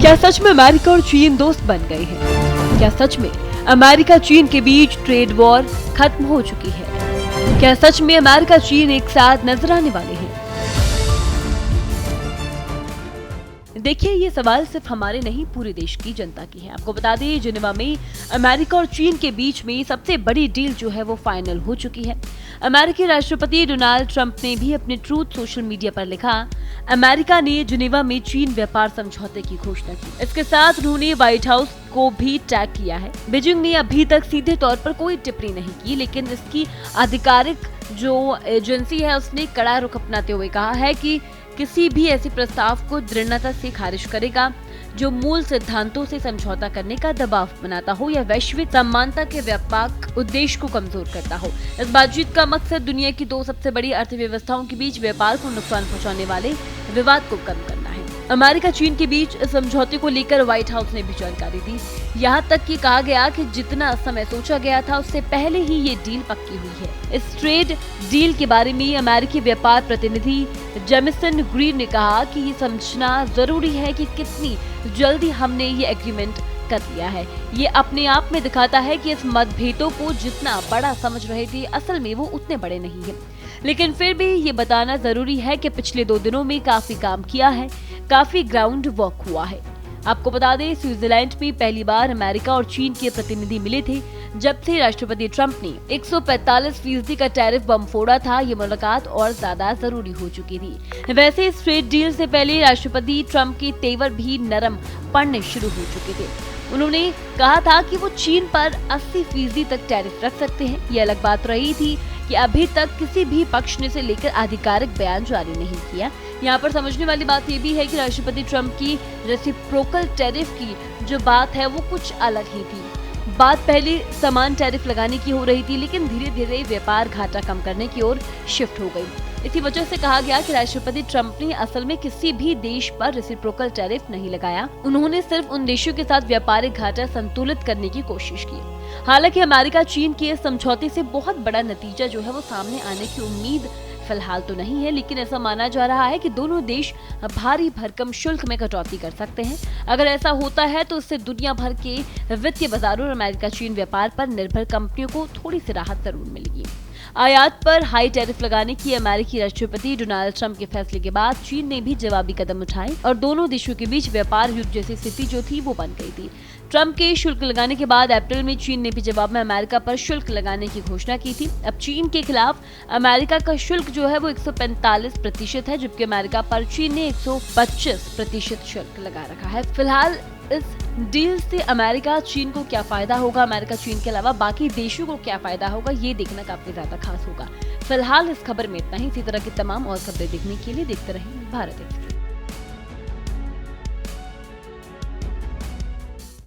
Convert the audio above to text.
क्या सच में अमेरिका और चीन दोस्त बन गए हैं? क्या सच में अमेरिका चीन के बीच ट्रेड वॉर खत्म हो चुकी है? क्या सच में अमेरिका चीन एक साथ नजर आने वाले हैं? देखिए, ये सवाल सिर्फ हमारे नहीं, पूरे देश की जनता की है। आपको बता दें, जिनेवा में अमेरिका और चीन के बीच में सबसे बड़ी डील जो है वो फाइनल हो चुकी है। अमेरिकी राष्ट्रपति डोनाल्ड ट्रंप ने भी अपने ट्रूथ सोशल मीडिया पर लिखा, अमेरिका ने जिनेवा में चीन व्यापार समझौते की घोषणा की। इसके साथ उन्होंने व्हाइट हाउस को भी टैग किया है। बीजिंग ने अभी तक सीधे तौर पर कोई टिप्पणी नहीं की, लेकिन इसकी आधिकारिक जो एजेंसी है उसने कड़ा रुख अपनाते हुए कहा है कि किसी भी ऐसे प्रस्ताव को दृढ़ता से खारिज करेगा जो मूल सिद्धांतों से समझौता करने का दबाव बनाता हो या वैश्विक समानता के व्यापक उद्देश्य को कमजोर करता हो। इस बातचीत का मकसद दुनिया की दो सबसे बड़ी अर्थव्यवस्थाओं के बीच व्यापार को नुकसान पहुंचाने वाले विवाद को कम करना है। अमेरिका चीन के बीच इस समझौते को लेकर व्हाइट हाउस ने भी जानकारी दी। यहाँ तक कि कहा गया कि जितना समय सोचा गया था उससे पहले ही ये डील पक्की हुई है। इस ट्रेड डील के बारे में अमेरिकी व्यापार प्रतिनिधि जेमिसन ग्रीन ने कहा कि ये समझना जरूरी है कि कितनी जल्दी हमने ये एग्रीमेंट कर लिया है। ये अपने आप में दिखाता है कि इस मतभेदों को जितना बड़ा समझ रहे थे, असल में वो उतने बड़े नहीं है। लेकिन फिर भी ये बताना जरूरी है कि पिछले 2 दिनों में काफी काम किया है, काफी ग्राउंड वर्क हुआ है। आपको बता दें, स्विट्जरलैंड में पहली बार अमेरिका और चीन के प्रतिनिधि मिले थे जब से राष्ट्रपति ट्रंप ने 145% का टैरिफ बम फोड़ा था। ये मुलाकात और ज्यादा जरूरी हो चुकी थी। वैसे इस ट्रेड डील से पहले राष्ट्रपति ट्रंप के तेवर भी नरम पड़ने शुरू हो चुके थे। उन्होंने कहा था कि वो चीन पर 80% तक टैरिफ रख सकते हैं। ये अलग बात रही थी कि अभी तक किसी भी पक्ष ने इसे लेकर आधिकारिक बयान जारी नहीं किया। यहाँ पर समझने वाली बात ये भी है कि राष्ट्रपति ट्रंप की रेसिप्रोकल टैरिफ की जो बात है वो कुछ अलग ही थी। बात पहले समान टैरिफ लगाने की हो रही थी, लेकिन धीरे धीरे व्यापार घाटा कम करने की ओर शिफ्ट हो गई। इसी वजह से कहा गया कि राष्ट्रपति ट्रंप ने असल में किसी भी देश पर रेसिप्रोकल टैरिफ नहीं लगाया। उन्होंने सिर्फ उन देशों के साथ व्यापारिक घाटा संतुलित करने की कोशिश की। हालांकि अमेरिका चीन के समझौते से बहुत बड़ा नतीजा जो है वो सामने आने की उम्मीद फिलहाल तो नहीं है, लेकिन ऐसा माना जा रहा है कि दोनों देश भारी भरकम शुल्क में कटौती कर सकते हैं। अगर ऐसा होता है तो इससे दुनिया भर के वित्तीय बाजारों और अमेरिका चीन व्यापार पर निर्भर कंपनियों को थोड़ी सी राहत जरूर मिलेगी। आयात पर हाई टैरिफ लगाने की अमेरिकी राष्ट्रपति डोनाल्ड ट्रंप के फैसले के बाद चीन ने भी जवाबी कदम उठाए और दोनों देशों के बीच व्यापार युद्ध जैसी स्थिति जो थी वो बन गई थी। ट्रंप के शुल्क लगाने के बाद अप्रैल में चीन ने भी जवाब में अमेरिका पर शुल्क लगाने की घोषणा की थी। अब चीन के खिलाफ अमेरिका का शुल्क जो है वो 145% है, जबकि अमेरिका पर चीन ने 125% शुल्क लगा रखा है। फिलहाल इस डील से अमेरिका चीन को क्या फायदा होगा, अमेरिका चीन के अलावा बाकी देशों को क्या फायदा होगा, ये देखना काफी ज्यादा खास होगा। फिलहाल इस खबर में इतना ही। इसी तरह की तमाम और खबरें देखने के लिए देखते रहें भारत एक्सप्रेस।